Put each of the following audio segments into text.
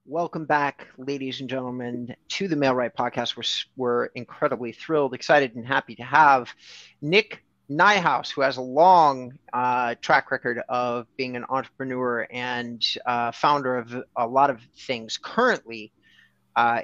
Welcome back, ladies and gentlemen, to the Mailright Podcast. We're incredibly thrilled, excited, and happy to have Nick Niehaus, who has a long track record of being an entrepreneur and founder of a lot of things. Currently,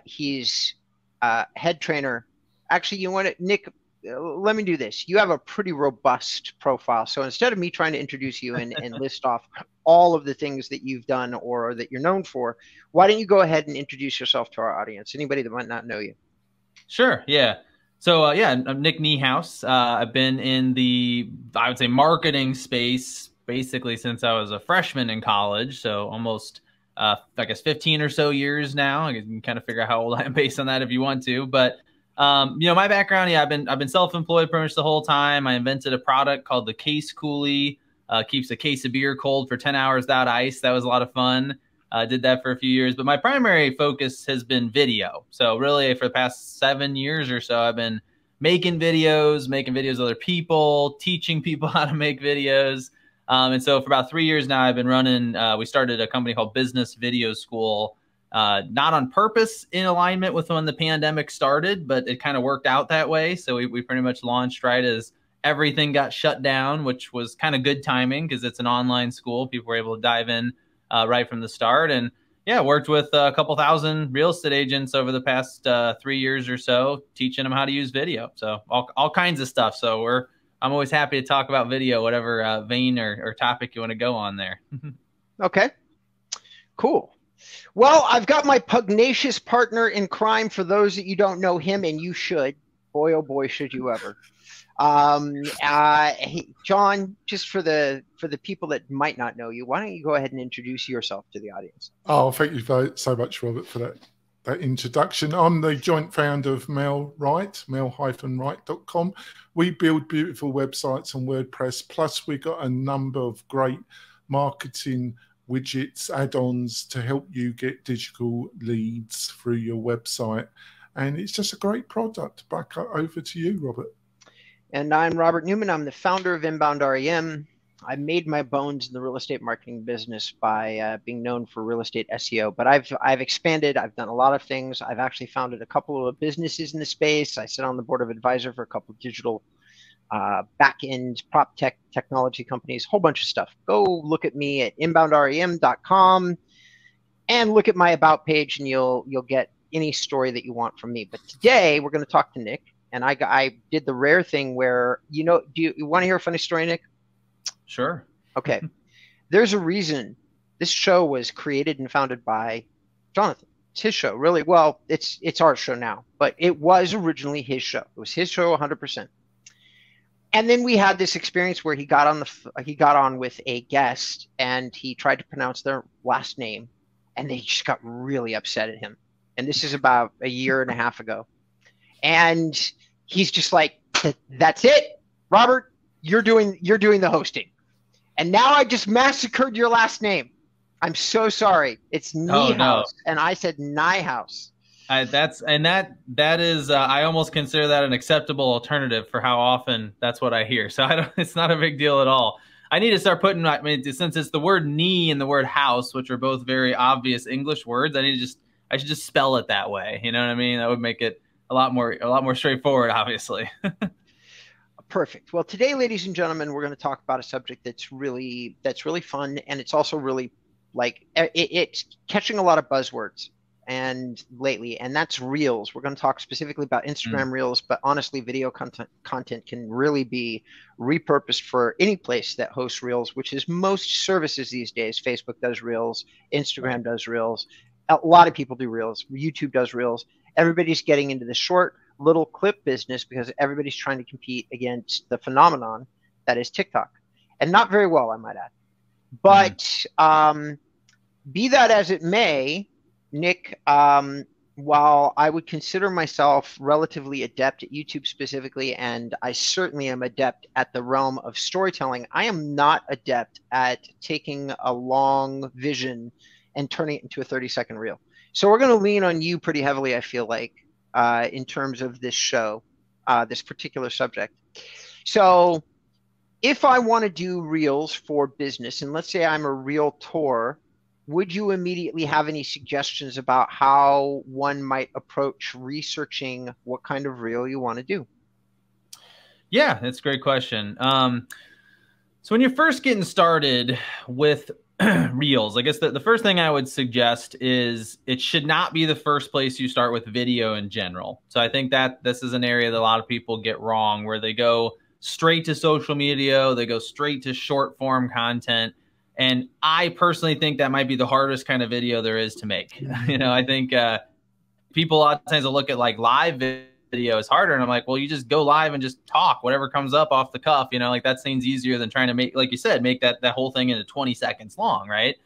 he's head trainer. Actually, you want to, Nick, let me do this. You have a pretty robust profile. So instead of me trying to introduce you and list off all of the things that you've done or that you're known for, why don't you go ahead and introduce yourself to our audience, anybody that might not know you? Sure. Yeah. So I'm Nick Niehaus. I've been in the, I would say, marketing space basically since I was a freshman in college. So almost, I guess, 15 or so years now. You can kind of figure out how old I am based on that if you want to. But my background, I've been self-employed pretty much the whole time. I invented a product called the Case Coolie. Keeps a case of beer cold for 10 hours without ice. That was a lot of fun. Did that for a few years, but my primary focus has been video. So really for the past 7 years or so, I've been making videos of other people, teaching people how to make videos. And so for about 3 years now, I've been running, we started a company called Business Video School, not on purpose in alignment with when the pandemic started, but it kind of worked out that way. So we pretty much launched right as everything got shut down, which was kind of good timing because it's an online school. People were able to dive in right from the start. And yeah, worked with a couple thousand real estate agents over the past 3 years or so, teaching them how to use video. So all kinds of stuff. So I'm always happy to talk about video, whatever vein or topic you want to go on there. Okay, cool. Well, I've got my pugnacious partner in crime. For those that you don't know him, and you should, boy, oh boy, should you ever. Hey, John, just for the people that might not know you, why don't you go ahead and introduce yourself to the audience? Oh, thank you so much, Robert, for that introduction. I'm the joint founder of MailRight, mail-right.com. We build beautiful websites on WordPress, plus we got a number of great marketing widgets, add-ons to help you get digital leads through your website. And it's just a great product. Back over to you, Robert. And I'm Robert Newman. I'm the founder of InboundREM. I made my bones in the real estate marketing business by being known for real estate SEO, but I've expanded. I've done a lot of things. I've actually founded a couple of businesses in the space. I sit on the board of advisor for a couple of digital back-end prop technology companies, whole bunch of stuff. Go look at me at inboundrem.com and look at my about page, and you'll get any story that you want from me. But today we're going to talk to Nick. And I did the rare thing where, do you want to hear a funny story, Nick? Sure. Okay. There's a reason this show was created and founded by Jonathan. It's his show, really. Well, it's our show now, but it was originally his show. It was his show 100%. And then we had this experience where he got on with a guest and he tried to pronounce their last name, and they just got really upset at him. And this is about a year and a half ago. And he's just like, that's it, Robert, you're doing the hosting. And now I just massacred your last name. I'm so sorry. It's Niehaus. Oh, no. And I said Niehaus. That is I almost consider that an acceptable alternative for how often that's what I hear. So it's not a big deal at all. I need to start putting, since it's the word knee and the word house, which are both very obvious English words, I should just spell it that way. You know what I mean? That would make it a lot more straightforward, obviously. Perfect. Well, today, ladies and gentlemen, we're going to talk about a subject that's really fun, and it's also really it's catching a lot of buzzwords and lately, and that's Reels. We're going to talk specifically about Instagram Reels, but honestly, video content can really be repurposed for any place that hosts Reels, which is most services these days. Facebook does Reels, Instagram does Reels, a lot of people do Reels, YouTube does Reels. Everybody's getting into the short little clip business because everybody's trying to compete against the phenomenon that is TikTok, and not very well, I might add. But be that as it may, Nick, while I would consider myself relatively adept at YouTube specifically, and I certainly am adept at the realm of storytelling, I am not adept at taking a long vision and turning it into a 30-second reel. So we're going to lean on you pretty heavily, I feel like, in terms of this show, this particular subject. So if I want to do reels for business, and let's say I'm a realtor would you immediately have any suggestions about how one might approach researching what kind of reel you want to do? Yeah, that's a great question. So when you're first getting started with reels, I guess the first thing I would suggest is it should not be the first place you start with video in general. So I think that this is an area that a lot of people get wrong, where they go straight to social media, they go straight to short form content. And I personally think that might be the hardest kind of video there is to make. I think people a lot of times will look at like live video is harder. And I'm like, well, you just go live and just talk, whatever comes up off the cuff, like that seems easier than trying to make, like you said, make that whole thing into 20 seconds long. Right.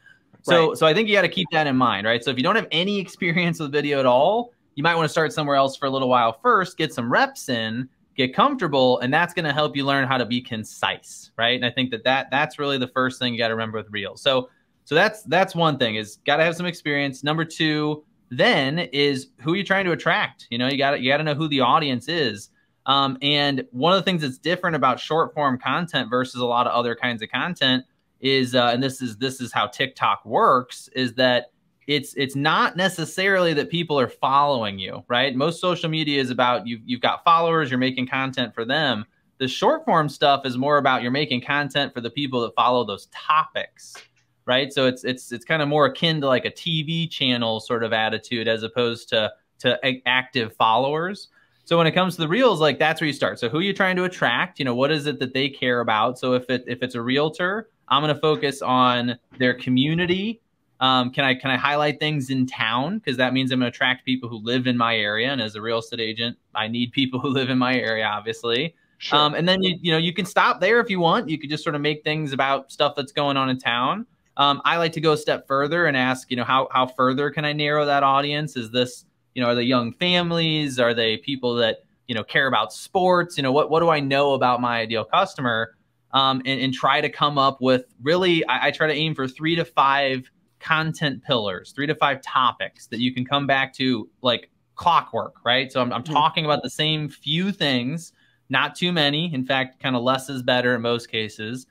So I think you got to keep that in mind. Right. So if you don't have any experience with video at all, you might want to start somewhere else for a little while first, get some reps in, get comfortable, and that's going to help you learn how to be concise. Right. And I think that's really the first thing you got to remember with reels. So that's one thing, is got to have some experience. Number two, then, is who you're trying to attract. You got to know who the audience is. And one of the things that's different about short form content versus a lot of other kinds of content is, and this is how TikTok works, is that it's not necessarily that people are following you, right? Most social media is about you've got followers, you're making content for them. The short form stuff is more about you're making content for the people that follow those topics. Right. So it's kind of more akin to like a TV channel sort of attitude, as opposed to active followers. So when it comes to the reels, like that's where you start. So who are you trying to attract? What is it that they care about? So if it's a realtor, I'm going to focus on their community. Can I highlight things in town? Because that means I'm going to attract people who live in my area. And as a real estate agent, I need people who live in my area, obviously. Sure. And then you can stop there if you want. You could just sort of make things about stuff that's going on in town. I like to go a step further and ask, how further can I narrow that audience? Is this, are they young families? Are they people that, care about sports? What do I know about my ideal customer? And try to come up with really, I try to aim for 3 to 5 content pillars, 3 to 5 topics that you can come back to like clockwork, right? So I'm talking about the same few things, not too many. In fact, kind of less is better in most cases.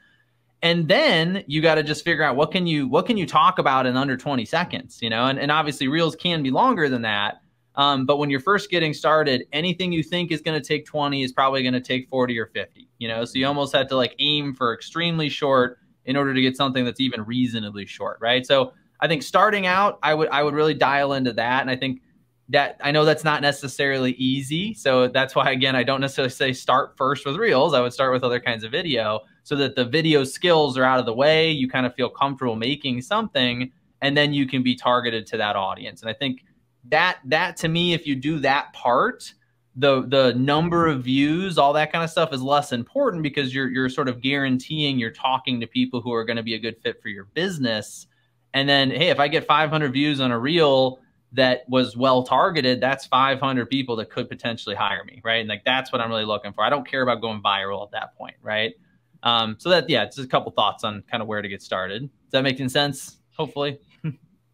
And then you got to just figure out what can you talk about in under 20 seconds, and obviously reels can be longer than that. But when you're first getting started, anything you think is going to take 20 is probably going to take 40 or 50, so you almost have to like aim for extremely short in order to get something that's even reasonably short. Right. So I think starting out, I would really dial into that. And I think that I know that's not necessarily easy. So that's why, again, I don't necessarily say start first with reels. I would start with other kinds of video, so that the video skills are out of the way. You kind of feel comfortable making something, and then you can be targeted to that audience. And I think that to me, if you do that part, the number of views, all that kind of stuff is less important, because you're sort of guaranteeing you're talking to people who are going to be a good fit for your business. And then, hey, if I get 500 views on a reel that was well targeted, that's 500 people that could potentially hire me, right? And like that's what I'm really looking for. I don't care about going viral at that point, right? So that, yeah, it's just a couple thoughts on kind of where to get started. Does that make sense? Hopefully.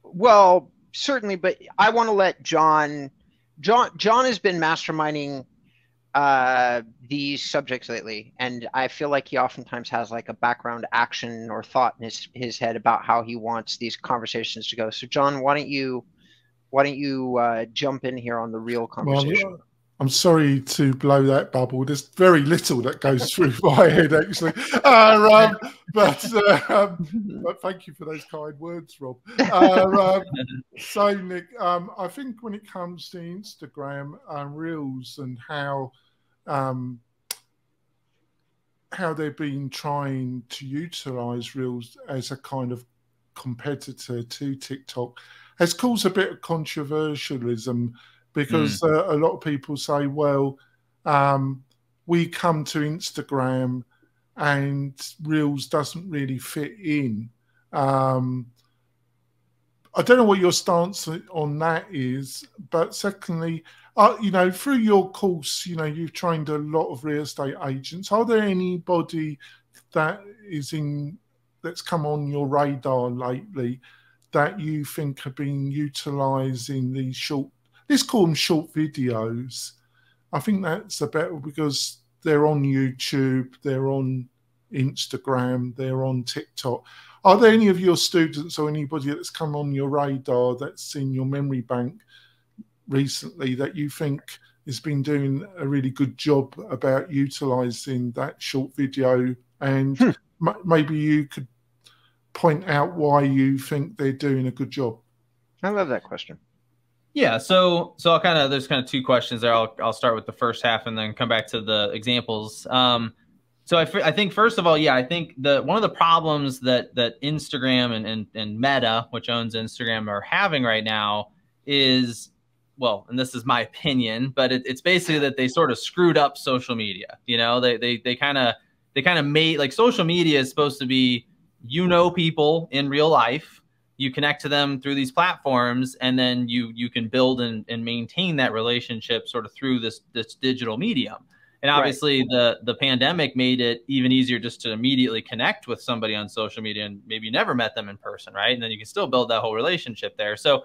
Well, certainly, but I want to let John has been masterminding these subjects lately, and I feel like he oftentimes has like a background action or thought in his head about how he wants these conversations to go. So John, why don't you jump in here on the real conversation? Well, I'm sorry to blow that bubble. There's very little that goes through my head, actually. But thank you for those kind words, Rob. So, Nick, I think when it comes to Instagram Reels and how they've been trying to utilize Reels as a kind of competitor to TikTok has caused a bit of controversialism, because a lot of people say, well, we come to Instagram and Reels doesn't really fit in. I don't know what your stance on that is, but secondly, through your course, you've trained a lot of real estate agents. Are there anybody that's come on your radar lately that you think have been utilising these let's call them short videos? I think that's a better, because they're on YouTube, they're on Instagram, they're on TikTok. Are there any of your students or anybody that's come on your radar that's in your memory bank recently that you think has been doing a really good job about utilizing that short video? And maybe you could point out why you think they're doing a good job. I love that question. Yeah, so I'll there's kind of two questions there. I'll start with the first half and then come back to the examples. So I think first of all, yeah, I think one of the problems that Instagram and Meta, which owns Instagram, are having right now is, well, and this is my opinion, but it's basically that they sort of screwed up social media. You know, they kind of made, like, social media is supposed to be, you know, people in real life, you connect to them through these platforms, and then you can build and maintain that relationship sort of through this digital medium. And obviously the pandemic made it even easier just to immediately connect with somebody on social media, and maybe you never met them in person, right? And then you can still build that whole relationship there. So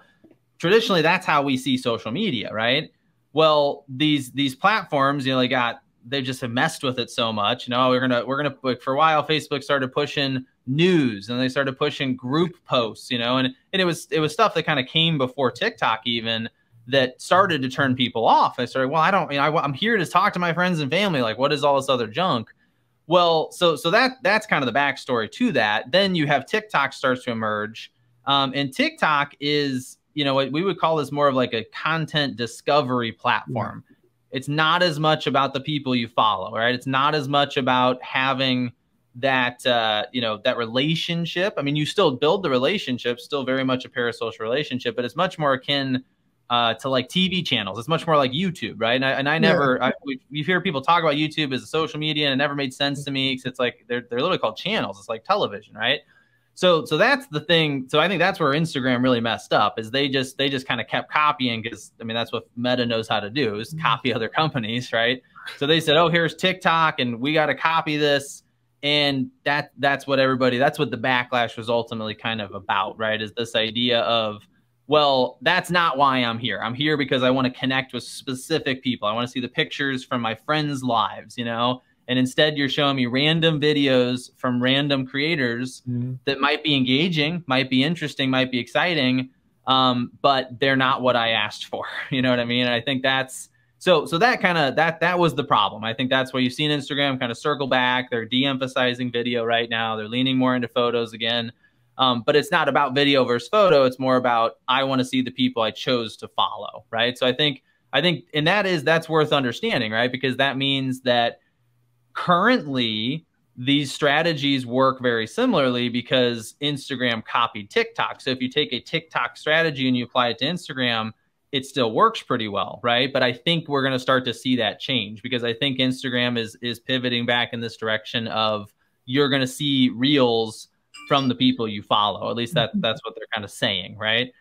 traditionally, that's how we see social media, right? Well, these platforms, you know, they just have messed with it so much. You know, we're gonna for a while, Facebook started pushing news, and they started pushing group posts, you know, and it was stuff that kind of came before TikTok even, that started to turn people off. I started, well, I'm here to talk to my friends and family. Like, what is all this other junk? Well, so that's kind of the backstory to that. Then you have TikTok starts to emerge, and TikTok is, you know, we would call this more of like a content discovery platform. Yeah. It's not as much about the people you follow, right? It's not as much about having that, you know, that relationship. I mean, you still build the relationship, still very much a parasocial relationship, but it's much more akin to like TV channels. It's much more like YouTube, right? And I never, you hear people talk about YouTube as a social media, and it never made sense to me, because it's like they're literally called channels. It's like television, right? So that's the thing. So I think that's where Instagram really messed up, is they just kind of kept copying, because I mean, that's what Meta knows how to do, is copy other companies, right? So they said, oh, here's TikTok, and we got to copy this. And that's what the backlash was ultimately kind of about, right? Is this idea of, well, that's not why I'm here. I'm here because I want to connect with specific people. I want to see the pictures from my friends' lives, you know? And instead, you're showing me random videos from random creators that might be engaging, might be interesting, might be exciting, but they're not what I asked for. You know what I mean? And I think that's so that kind of that was the problem. I think that's why you've seen Instagram kind of circle back. They're de-emphasizing video right now. They're leaning more into photos again. But it's not about video versus photo. It's more about, I want to see the people I chose to follow, right? So I think, and that's worth understanding, right? Because that means that currently these strategies work very similarly, because Instagram copied TikTok. So if you take a TikTok strategy and you apply it to Instagram, it still works pretty well, right? But I think we're going to start to see that change, because I think Instagram is pivoting back in this direction of, you're going to see reels from the people you follow. At least that's what they're kind of saying, right?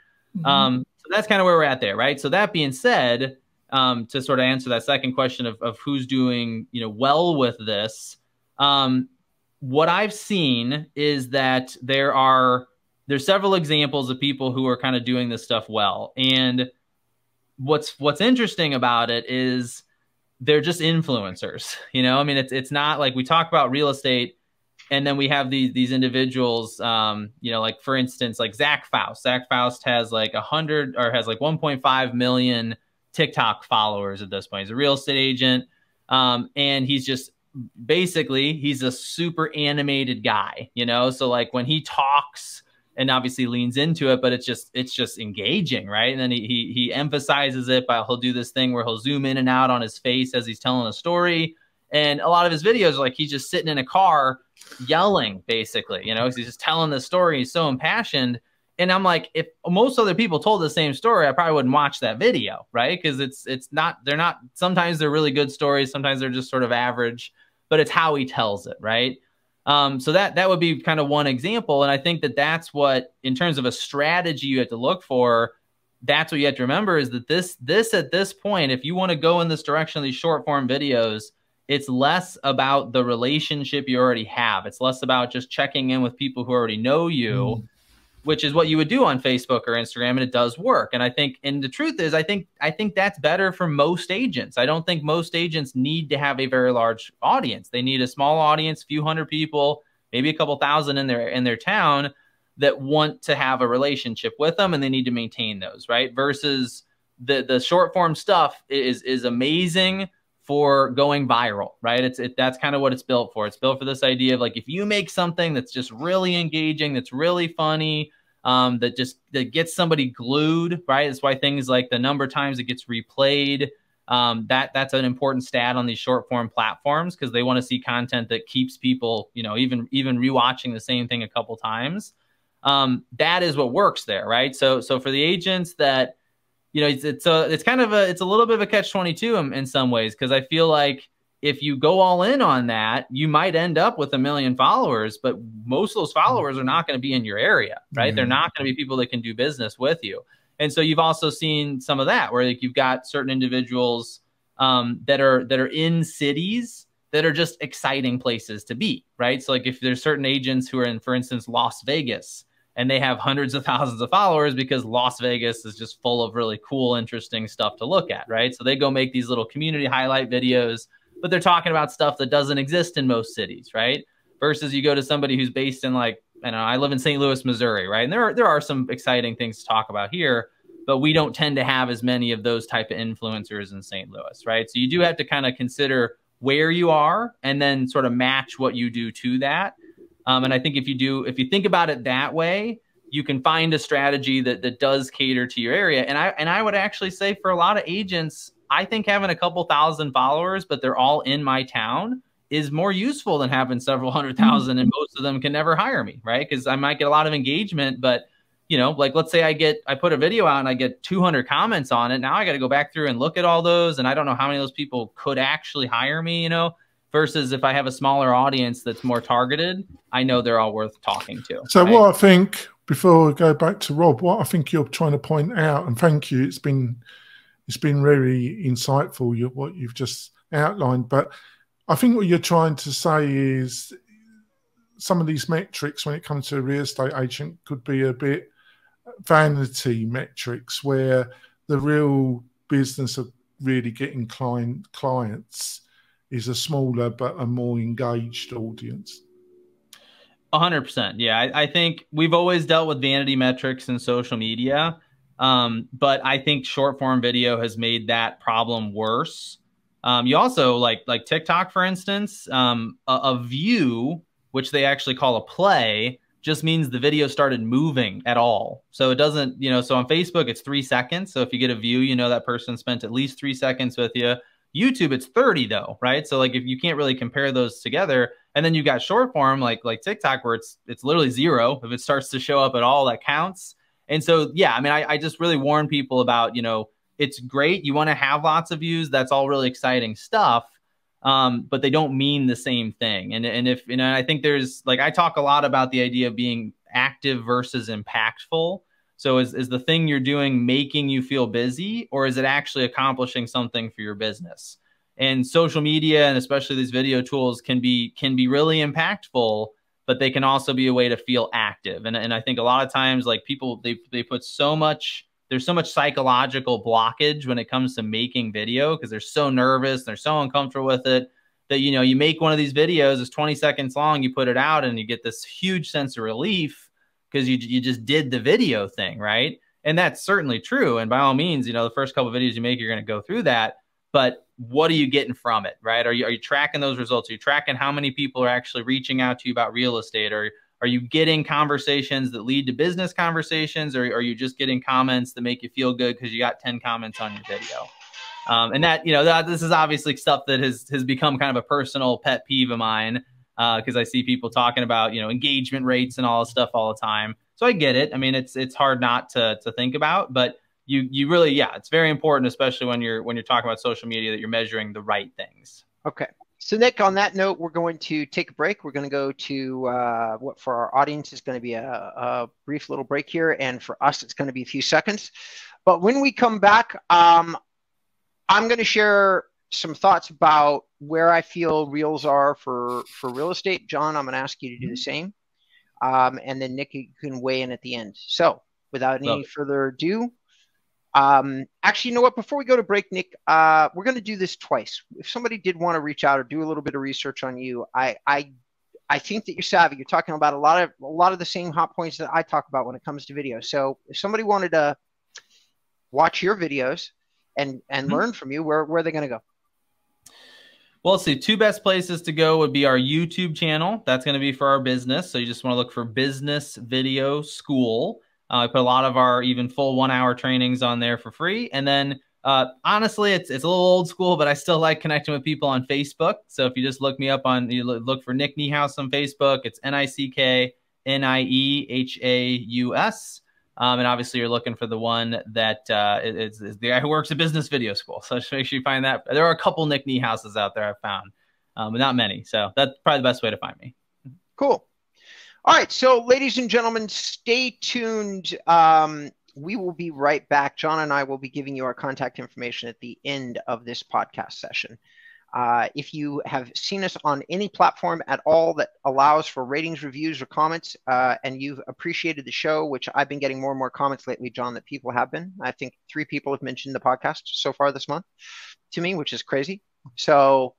So that's kind of where we're at there, right? So that being said, to sort of answer that second question of who's doing, you know, well with this, what I've seen is that there's several examples of people who are kind of doing this stuff well. And what's interesting about it is they're just influencers, you know? I mean, it's not like we talk about real estate, and then we have these individuals, you know, like, for instance, like Zach Faust. Zach Faust has like 1.5 million TikTok followers at this point. He's a real estate agent. And he's just basically, he's a super animated guy, you know? So like when he talks, and obviously leans into it, but it's just engaging, right? And then he emphasizes it by, he'll do this thing where he'll zoom in and out on his face as he's telling a story. And a lot of his videos are like, he's just sitting in a car yelling, basically, you know, he's just telling the story. He's so impassioned. And I'm like, if most other people told the same story, I probably wouldn't watch that video, right? Because sometimes they're really good stories. Sometimes they're just sort of average, but it's how he tells it, right? So that would be kind of one example. And I think that's what, in terms of a strategy you have to look for, that's what you have to remember, is that this at this point, if you want to go in this direction of these short form videos, it's less about the relationship you already have. It's less about just checking in with people who already know you, which is what you would do on Facebook or Instagram, and it does work. And I think, and the truth is, I think that's better for most agents. I don't think most agents need to have a very large audience. They need a small audience, few hundred people, maybe a couple thousand in their town that want to have a relationship with them, and they need to maintain those, right? Versus the short form stuff is amazing for going viral, right? That's kind of what it's built for. It's built for this idea of like, if you make something that's just really engaging, that's really funny, that gets somebody glued, right? That's why things like the number of times it gets replayed, that's an important stat on these short form platforms, because they want to see content that keeps people, even rewatching the same thing a couple times. That is what works there, right? So for the agents that, it's a little bit of a catch-22 in some ways, because I feel like if you go all in on that, you might end up with 1 million followers, but most of those followers are not going to be in your area, right? They're not going to be people that can do business with you. And so you've also seen some of that, where like you've got certain individuals that are in cities that are just exciting places to be, right? So like if there's certain agents who are in, for instance, Las Vegas, and they have hundreds of thousands of followers because Las Vegas is just full of really cool, interesting stuff to look at, right? So they go make these little community highlight videos, but they're talking about stuff that doesn't exist in most cities, right? Versus you go to somebody who's based in, like, I live in St. Louis, Missouri, right? And there are some exciting things to talk about here, but we don't tend to have as many of those type of influencers in St. Louis, right? So you do have to kind of consider where you are and then sort of match what you do to that. And I think if you think about it that way, you can find a strategy that does cater to your area. And I would actually say for a lot of agents, I think having a couple thousand followers, but they're all in my town, is more useful than having several 100,000, and most of them can never hire me, right? Because I might get a lot of engagement, but like let's say I put a video out and I get 200 comments on it. Now I got to go back through and look at all those, and I don't know how many of those people could actually hire me, versus if I have a smaller audience that's more targeted, I know they're all worth talking to. So right? What I think, before we go back to Rob, what I think you're trying to point out, and thank you, it's been really insightful, what you've just outlined, but I think what you're trying to say is some of these metrics when it comes to a real estate agent could be a bit vanity metrics, where the real business of really getting clients is a smaller but a more engaged audience. 100%. Yeah, I think we've always dealt with vanity metrics in social media, but I think short form video has made that problem worse. You also like TikTok, for instance, a view, which they actually call a play, just means the video started moving at all. So it doesn't, so on Facebook, it's 3 seconds. So if you get a view, that person spent at least 3 seconds with you. YouTube, it's 30 though, right? So like if you can't really compare those together, and then you've got short form like TikTok, where it's literally 0. If it starts to show up at all, that counts. And so, yeah, I just really warn people about, it's great. You want to have lots of views. That's all really exciting stuff. But they don't mean the same thing. And if, I think there's I talk a lot about the idea of being active versus impactful. So is the thing you're doing making you feel busy, or is it actually accomplishing something for your business? And social media, and especially these video tools, can be really impactful, but they can also be a way to feel active. And I think a lot of times, people, they put there's so much psychological blockage when it comes to making video, because they're so nervous, they're so uncomfortable with it, that, you make one of these videos, it's 20 seconds long, you put it out, and you get this huge sense of relief because you just did the video thing, right? And that's certainly true. And by all means, the first couple of videos you make, you're going to go through that. But what are you getting from it, right? Are you tracking those results? Are you tracking how many people are actually reaching out to you about real estate? Or are you getting conversations that lead to business conversations? Or are you just getting comments that make you feel good because you got 10 comments on your video? And that, this is obviously stuff that has become kind of a personal pet peeve of mine, because I see people talking about, engagement rates and all this stuff all the time. So I get it. It's hard not to think about, but you really, yeah, it's very important, especially when you're talking about social media, that you're measuring the right things. Okay. So Nick, on that note, we're going to take a break. We're going to go to what for our audience is going to be a brief little break here. And for us, it's going to be a few seconds. But when we come back, I'm going to share some thoughts about where I feel reels are for real estate. John, I'm going to ask you to do the same. And then Nick, you can weigh in at the end. So without any further ado, actually, you know what? Before we go to break, Nick, we're going to do this twice. If somebody did want to reach out or do a little bit of research on you, I I think that you're savvy. You're talking about a lot of the same hot points that I talk about when it comes to video. So if somebody wanted to watch your videos and learn from you, where are they going to go? Well, let's see. 2 best places to go would be our YouTube channel. That's going to be for our business. So you just want to look for Business Video School. I put a lot of our even full 1-hour trainings on there for free. And then honestly, it's a little old school, but I still like connecting with people on Facebook. So if you just look me up you look for Nick Niehaus on Facebook, it's NickNiehaus. And obviously you're looking for the one that is the guy who works at Business Video School. So just make sure you find that. There are a couple Nick Niehauses out there I've found, but not many. So that's probably the best way to find me. Cool. All right. So ladies and gentlemen, stay tuned. We will be right back. John and I will be giving you our contact information at the end of this podcast session. If you have seen us on any platform at all that allows for ratings, reviews, or comments, and you've appreciated the show, which I've been getting more and more comments lately, John, that people have been. I think 3 people have mentioned the podcast so far this month to me, which is crazy. So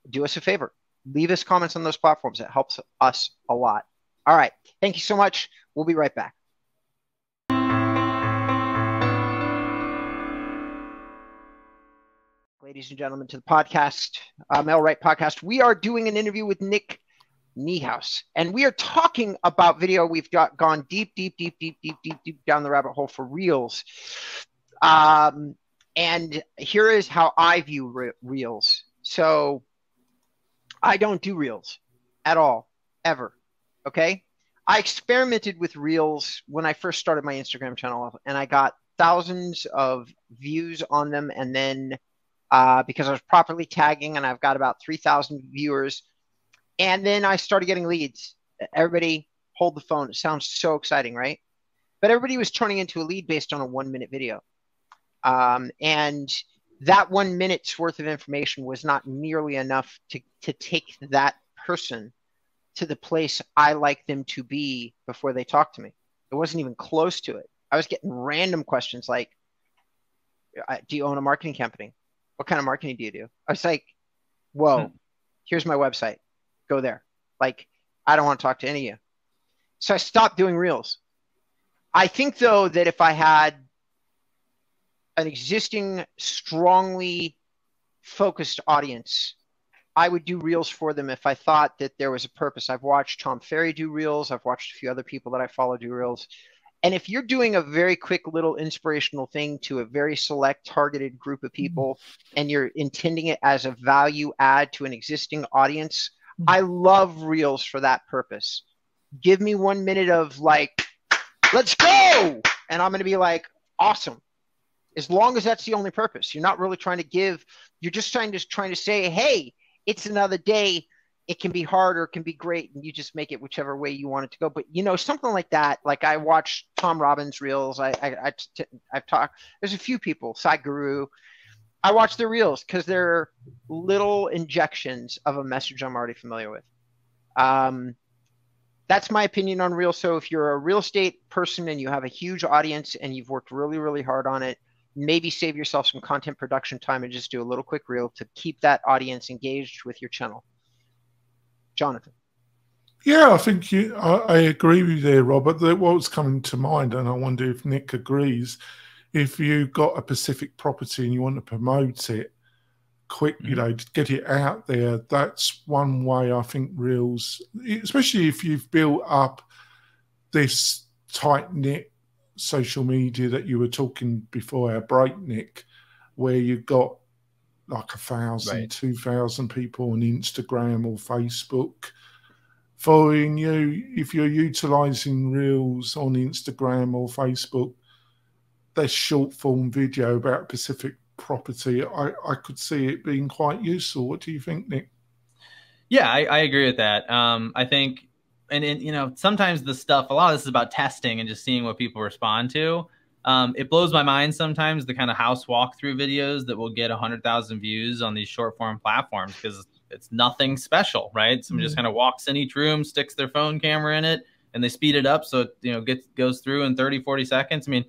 do us a favor. Leave us comments on those platforms. It helps us a lot. All right. Thank you so much. We'll be right back. Ladies and gentlemen, to the podcast, Mail Right Podcast. We are doing an interview with Nick Niehaus, and we are talking about video. We've gone deep down the rabbit hole for Reels. And here is how I view Reels. So I don't do Reels at all, ever. Okay? I experimented with Reels when I first started my Instagram channel, and I got thousands of views on them, and then because I was properly tagging, and I've got about 3,000 viewers. And then I started getting leads. Everybody hold the phone. It sounds so exciting, right? But everybody was turning into a lead based on a 1-minute video. And that 1 minute's worth of information was not nearly enough to take that person to the place I like them to be before they talk to me. It wasn't even close to it. I was getting random questions like, do you own a marketing company? What kind of marketing do you do? I was like, whoa, here's my website. Go there. Like, I don't want to talk to any of you. So I stopped doing Reels. I think, though, that if I had an existing, strongly focused audience, I would do Reels for them if I thought that there was a purpose. I've watched Tom Ferry do Reels. I've watched a few other people that I follow do Reels. And if you're doing a very quick little inspirational thing to a very select targeted group of people, and you're intending it as a value add to an existing audience, I love Reels for that purpose. Give me 1 minute of like, let's go. And I'm going to be like, awesome. As long as that's the only purpose. You're not really trying to give, you're just trying to say, hey, it's another day. It can be hard or it can be great, and you just make it whichever way you want it to go. But, you know, something like that, like I watch Tom Robbins Reels. I've talked, there's a few people, Sai Guru. I watch their Reels because they're little injections of a message I'm already familiar with. That's my opinion on Reels. So if you're a real estate person and you have a huge audience and you've worked really, really hard on it, maybe save yourself some content production time and just do a little quick reel to keep that audience engaged with your channel. Jonathan. Yeah, I think I agree with you there, Robert. What was coming to mind, and I wonder if Nick agrees, if you got a specific property and you want to promote it quick, you know, to get it out there, that's one way I think Reels, especially if you've built up this tight-knit social media that you were talking before our break, Nick, where you've got like 1,000, 2,000 people on Instagram or Facebook following you. If you're utilizing Reels on Instagram or Facebook, there's short form video about specific property. I could see it being quite useful. What do you think, Nick? Yeah, I agree with that. I think, and you know, sometimes the stuff, a lot of this is about testing and just seeing what people respond to. It blows my mind sometimes, the kind of house walkthrough videos that will get 100,000 views on these short form platforms, because it's nothing special, right? Someone just kind of walks in each room, sticks their phone camera in it, and they speed it up so it, you know, goes through in 30, 40 seconds. I mean,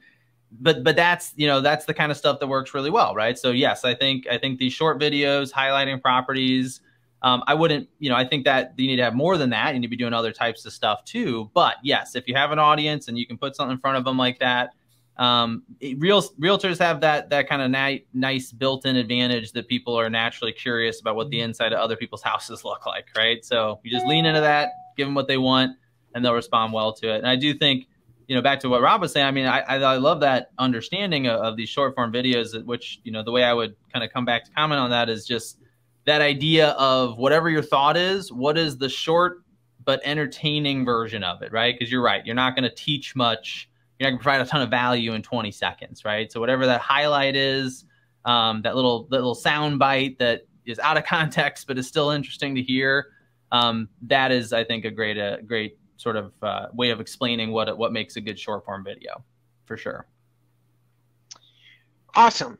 but that's, you know, that's the kind of stuff that works really well, right? So yes, I think these short videos highlighting properties, I wouldn't, I think that you need to have more than that. You need to be doing other types of stuff too. But yes, if you have an audience and you can put something in front of them like that, realtors have that kind of nice built-in advantage that people are naturally curious about what the inside of other people's houses look like, right? So you just lean into that, give them what they want, and they'll respond well to it. And I do think, back to what Rob was saying, I mean, I love that understanding of these short form videos, which, the way I would kind of come back to comment on that is just that idea of whatever your thought is, what is the short but entertaining version of it, right? Because you're right. You're not going to teach much. You're not going to provide a ton of value in 20 seconds, right? So whatever that highlight is, that little sound bite that is out of context but is still interesting to hear, that is, I think, a great sort of way of explaining what makes a good short form video, for sure. Awesome.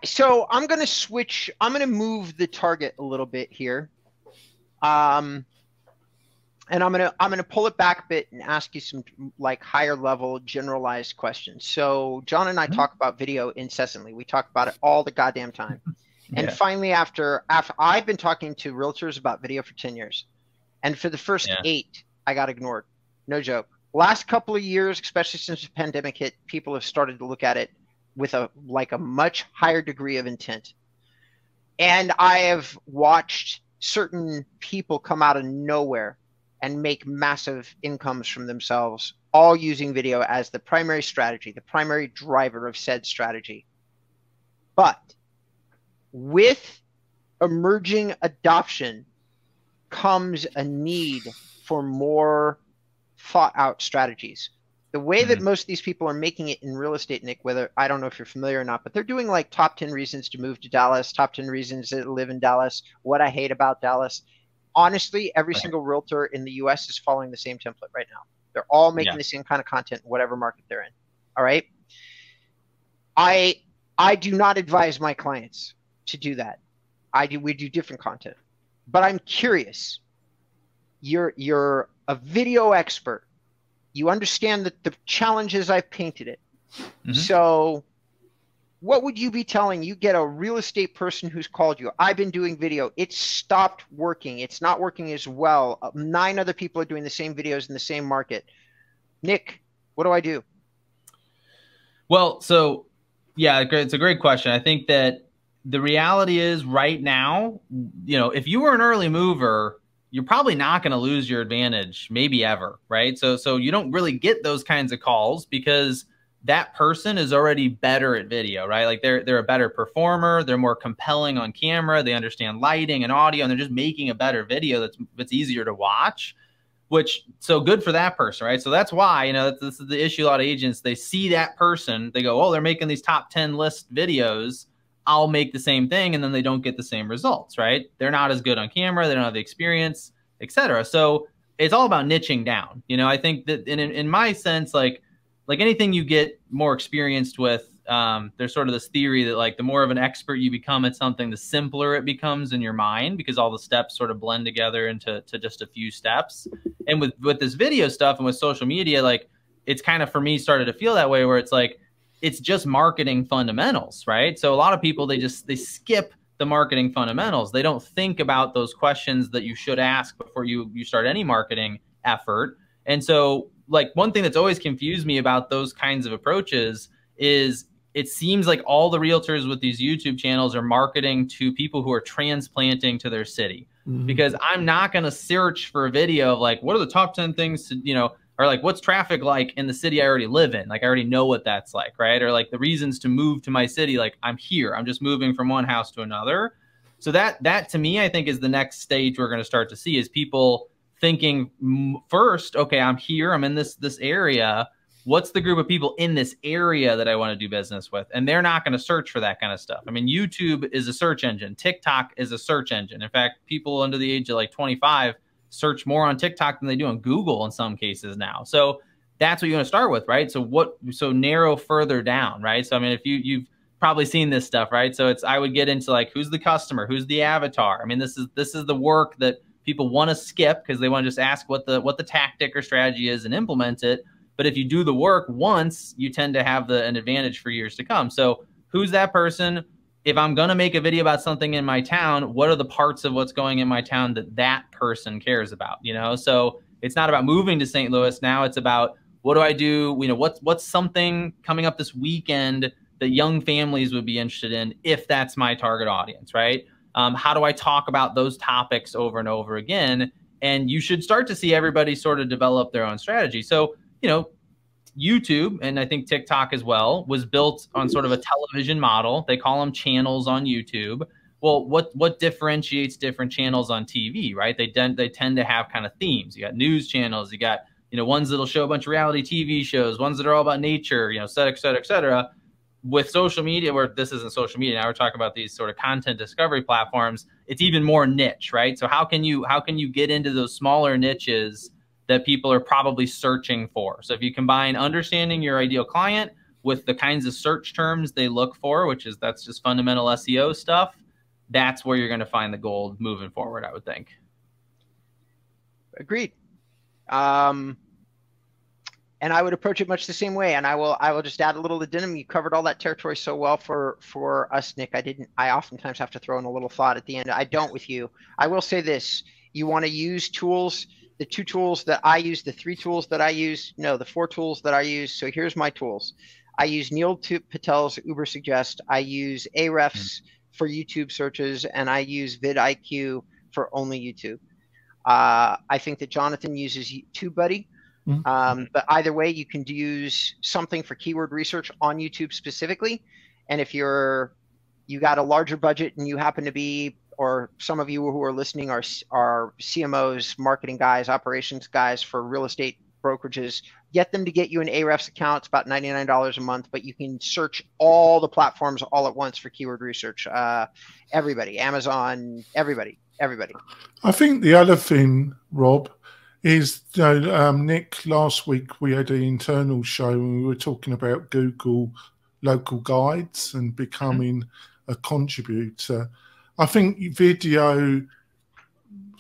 So I'm going to switch. I'm going to move the target a little bit here. And I'm gonna pull it back a bit and ask you some like higher level generalized questions. So John and I talk about video incessantly. We talk about it all the goddamn time. And finally, after I've been talking to realtors about video for 10 years, and for the first 8, I got ignored. No joke. Last couple of years, especially since the pandemic hit, people have started to look at it with a much higher degree of intent. And I have watched certain people come out of nowhere and make massive incomes from themselves, all using video as the primary strategy, the primary driver of said strategy. But with emerging adoption comes a need for more thought out strategies. The way that most of these people are making it in real estate, Nick, whether, I don't know if you're familiar or not, but they're doing like top 10 reasons to move to Dallas, top 10 reasons to live in Dallas, what I hate about Dallas. Honestly, every single realtor in the US is following the same template right now. They're all making the same kind of content in whatever market they're in. All right. I do not advise my clients to do that. We do different content. But I'm curious. You're a video expert. You understand the challenges I've painted it. So what would you be telling? You get a real estate person who's called you. I've been doing video. It's stopped working. It's not working as well. 9 other people are doing the same videos in the same market. Nick, what do I do? Well, so yeah, it's a great question. I think that the reality is right now, if you were an early mover, you're probably not going to lose your advantage, maybe ever, right? So you don't really get those kinds of calls because that person is already better at video, right? Like they're a better performer, they're more compelling on camera, they understand lighting and audio, and they're just making a better video that's easier to watch, so good for that person, right? So that's why, this is the issue. A lot of agents, they see that person, they go, oh, they're making these top 10 list videos, I'll make the same thing, and then they don't get the same results, right? They're not as good on camera, they don't have the experience, etc. So it's all about niching down. I think that in my sense, like anything you get more experienced with, there's sort of this theory that like the more of an expert you become at something, the simpler it becomes in your mind because all the steps sort of blend together into just a few steps. And with this video stuff and with social media, like it's kind of for me started to feel that way where it's like, it's just marketing fundamentals, right? So a lot of people, they skip the marketing fundamentals. They don't think about those questions that you should ask before you start any marketing effort. And so like one thing that's always confused me about those kinds of approaches is it seems like all the realtors with these YouTube channels are marketing to people who are transplanting to their city. Because I'm not going to search for a video of like, what are the top 10 things to, or like, what's traffic like in the city I already live in? Like, I already know what that's like, right? Or like the reasons to move to my city, like I'm here, I'm just moving from one house to another. So that to me, I think is the next stage we're going to start to see is people thinking first, okay, I'm here, I'm in this area. What's the group of people in this area that I want to do business with? And they're not going to search for that kind of stuff. I mean, YouTube is a search engine. TikTok is a search engine. In fact, people under the age of like 25 search more on TikTok than they do on Google in some cases now. So that's what you want to start with, right? So narrow further down, right? So, I mean, if you've probably seen this stuff, right? So I would get into like, who's the customer? Who's the avatar? I mean, this is the work that people want to skip because they want to just ask what the tactic or strategy is and implement it. But if you do the work once, you tend to have an advantage for years to come. So who's that person? if I'm going to make a video about something in my town, what are the parts of what's going in my town that that person cares about, you know? So it's not about moving to St. Louis. Now it's about, what do I do? You know, what's something coming up this weekend that young families would be interested in if that's my target audience, right? How do I talk about those topics over and over again? And you should start to see everybody sort of develop their own strategy. So, you know, YouTube, and I think TikTok as well, was built on sort of a television model. They call them channels on YouTube. Well, what differentiates different channels on TV, right? They tend to have kind of themes. You got news channels, you got, you know, ones that'll show a bunch of reality TV shows, ones that are all about nature, you know, et cetera, et cetera. With social media, where this isn't social media, now we're talking about these sort of content discovery platforms, it's even more niche, right? So how can you get into those smaller niches that people are probably searching for? So if you combine understanding your ideal client with the kinds of search terms they look for, that's just fundamental SEO stuff, that's where you're going to find the gold moving forward, I would think. Agreed. And I would approach it much the same way. And I will just add a little addendum. You covered all that territory so well for us, Nick. I oftentimes have to throw in a little thought at the end. I don't with you. I will say this: you want to use tools. The 2 tools that I use, the 3 tools that I use, no, the 4 tools that I use. So here's my tools. I use Neil Patel's Uber Suggest. I use Ahrefs for YouTube searches, and I use vidIQ for only YouTube. I think that Jonathan uses TubeBuddy. But either way, you can use something for keyword research on YouTube specifically. And if you got a larger budget and you happen to be, or some of you who are listening are CMOs, marketing guys, operations guys for real estate brokerages, get them to get you an Ahrefs account. It's about $99 a month, but you can search all the platforms all at once for keyword research. Everybody, Amazon, everybody. I think the other thing, Rob, is, you know, Nick, last week we had an internal show and we were talking about Google local guides and becoming a contributor. I think video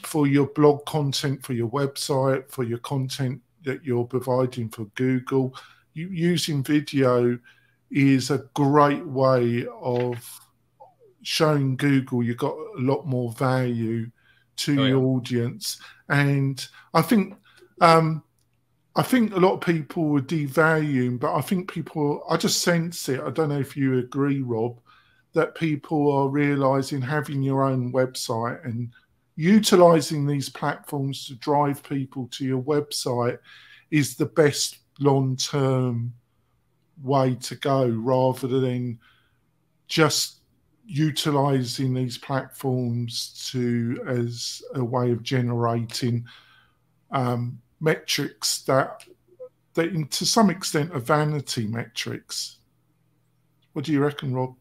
for your blog content, for your website, for your content that you're providing for Google, using video is a great way of showing Google you've got a lot more value to your audience. And I think a lot of people were devaluing, but I think I just sense it. I don't know if you agree, Rob, that people are realizing having your own website and utilizing these platforms to drive people to your website is the best long-term way to go, rather than just utilizing these platforms as a way of generating metrics that to some extent are vanity metrics. What do you reckon, Rob?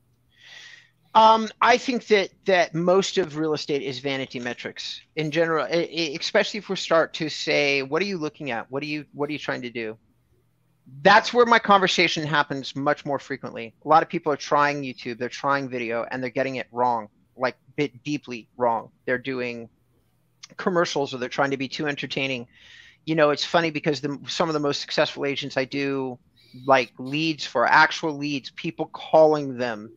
I think that most of real estate is vanity metrics in general, especially if we start to say, what are you looking at? What are you trying to do? That's where my conversation happens much more frequently. A lot of people are trying YouTube, they're trying video, and they're getting it wrong, like deeply wrong. They're doing commercials, or they're trying to be too entertaining. You know, it's funny because some of the most successful agents I do, like leads for actual leads, people calling them,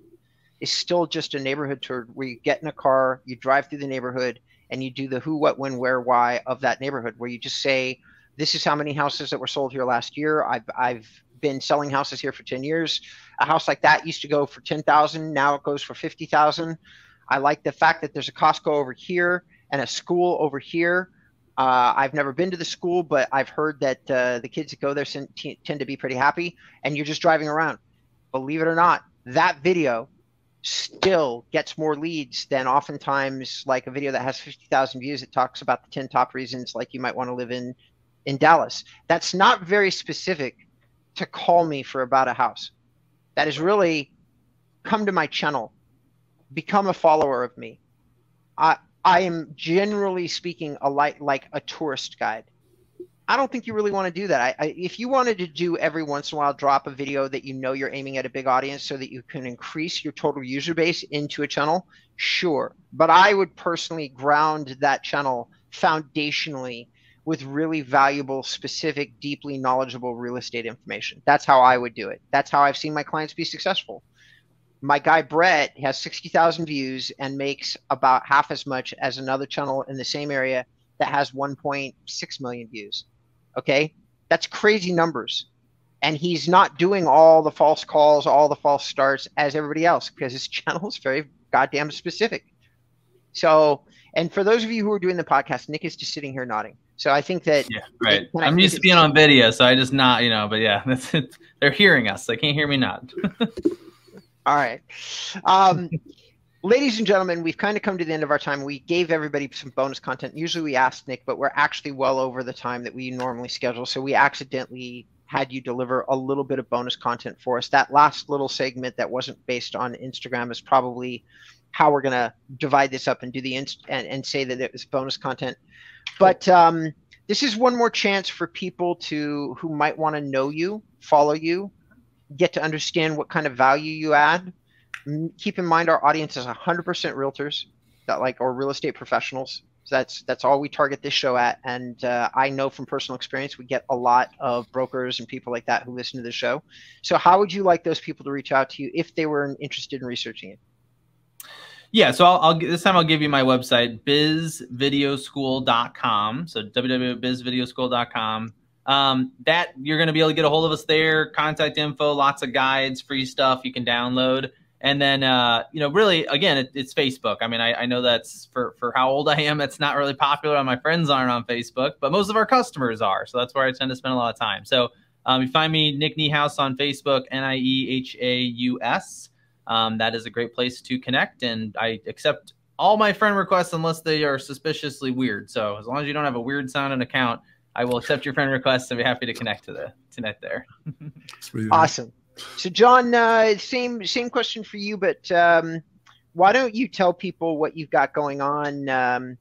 is still just a neighborhood tour where you get in a car, you drive through the neighborhood, and you do the who, what, when, where, why of that neighborhood, where you just say, this is how many houses that were sold here last year. I've been selling houses here for 10 years. A house like that used to go for 10,000. Now it goes for 50,000. I like the fact that there's a Costco over here and a school over here. I've never been to the school, but I've heard that the kids that go there tend to be pretty happy. And you're just driving around. Believe it or not, that video still gets more leads than oftentimes like a video that has 50,000 views that talks about the 10 top reasons like you might want to live in Dallas. That's not very specific to call me for about a house. That is really, come to my channel, become a follower of me. I am generally speaking like a tourist guide. I don't think you really want to do that. If you wanted to do every once in a while, drop a video that you know you're aiming at a big audience so that you can increase your total user base into a channel, sure. But I would personally ground that channel foundationally with really valuable, specific, deeply knowledgeable real estate information. That's how I would do it. That's how I've seen my clients be successful. My guy Brett has 60,000 views and makes about half as much as another channel in the same area that has 1.6 million views. Okay, that's crazy numbers. And he's not doing all the false calls, all the false starts as everybody else, because his channel is very goddamn specific. So, and for those of you who are doing the podcast, Nick is just sitting here nodding. So I think that right. I'm used to being on video, so I just not, but yeah, that's it. They're hearing us. They can't hear me nod. All right. Ladies and gentlemen, we've kind of come to the end of our time. We gave everybody some bonus content. Usually we ask Nick, but we're actually well over the time that we normally schedule. So we accidentally had you deliver a little bit of bonus content for us. That last little segment that wasn't based on Instagram is probably how we're going to divide this up and do the and say that it was bonus content. But this is one more chance for people who might want to know you, follow you, get to understand what kind of value you add. Keep in mind our audience is 100% realtors or real estate professionals. So that's all we target this show at. And I know from personal experience, we get a lot of brokers and people like that who listen to the show. So how would you like those people to reach out to you if they were interested in researching it? Yeah, so this time I'll give you my website, bizvideoschool.com. So www.bizvideoschool.com. That you're going to be able to get a hold of us there, contact info, lots of guides, free stuff you can download. And then, really, again, it's Facebook. I mean, I know that's for how old I am, it's not really popular. My friends aren't on Facebook, but most of our customers are. So that's where I tend to spend a lot of time. So you find me, Nick Niehaus, on Facebook, Niehaus. That is a great place to connect. And I accept all my friend requests unless they are suspiciously weird. So as long as you don't have a weird sounding account, I will accept your friend requests and be happy to connect to net there. Awesome. So John, same question for you, but why don't you tell people what you've got going on?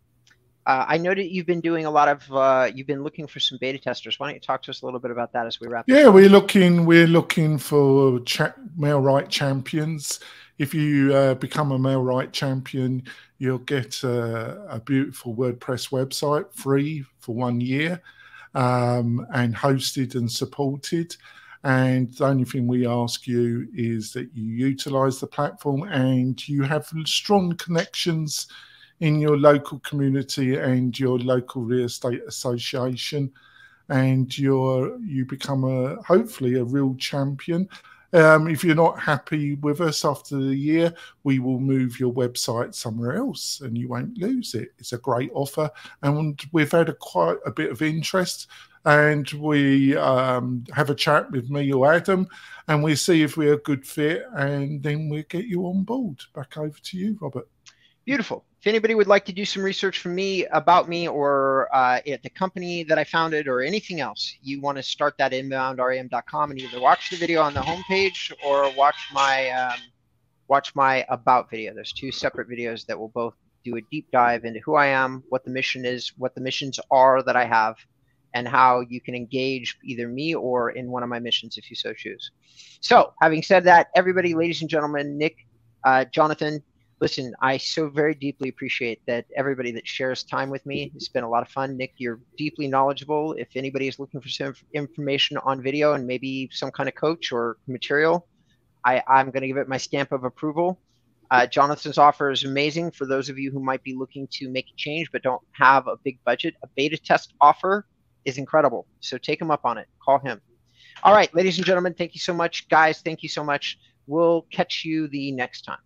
I know that you've been doing a lot of, you've been looking for some beta testers. Why don't you talk to us a little bit about that as we wrap up? Yeah, we're looking for mail right champions. If you become a mail right champion, you'll get a beautiful WordPress website free for 1 year and hosted and supported. And the only thing we ask you is that you utilize the platform and you have strong connections in your local community and your local real estate association, and you become hopefully a real champion. If you're not happy with us after the year, we will move your website somewhere else and you won't lose it. It's a great offer, and we've had quite a bit of interest. And we have a chat with me or Adam, and we see if we're a good fit, and then we'll get you on board. Back over to you, Robert. Beautiful. If anybody would like to do some research for me, about me, or at the company that I founded, or anything else, you want to start that InboundREM.com and either watch the video on the homepage or watch my about video. There's 2 separate videos that will both do a deep dive into who I am, what the mission is, what the missions are that I have, and how you can engage either me or in one of my missions if you so choose. So having said that, everybody, ladies and gentlemen, Nick, Jonathan, listen, I so very deeply appreciate that everybody that shares time with me. It's been a lot of fun. Nick, you're deeply knowledgeable. If anybody is looking for some information on video and maybe some kind of coach or material, I'm going to give it my stamp of approval. Jonathan's offer is amazing for those of you who might be looking to make a change but don't have a big budget. A beta test offer is incredible. So take him up on it. Call him. All right, ladies and gentlemen, thank you so much. Guys, thank you so much. We'll catch you the next time.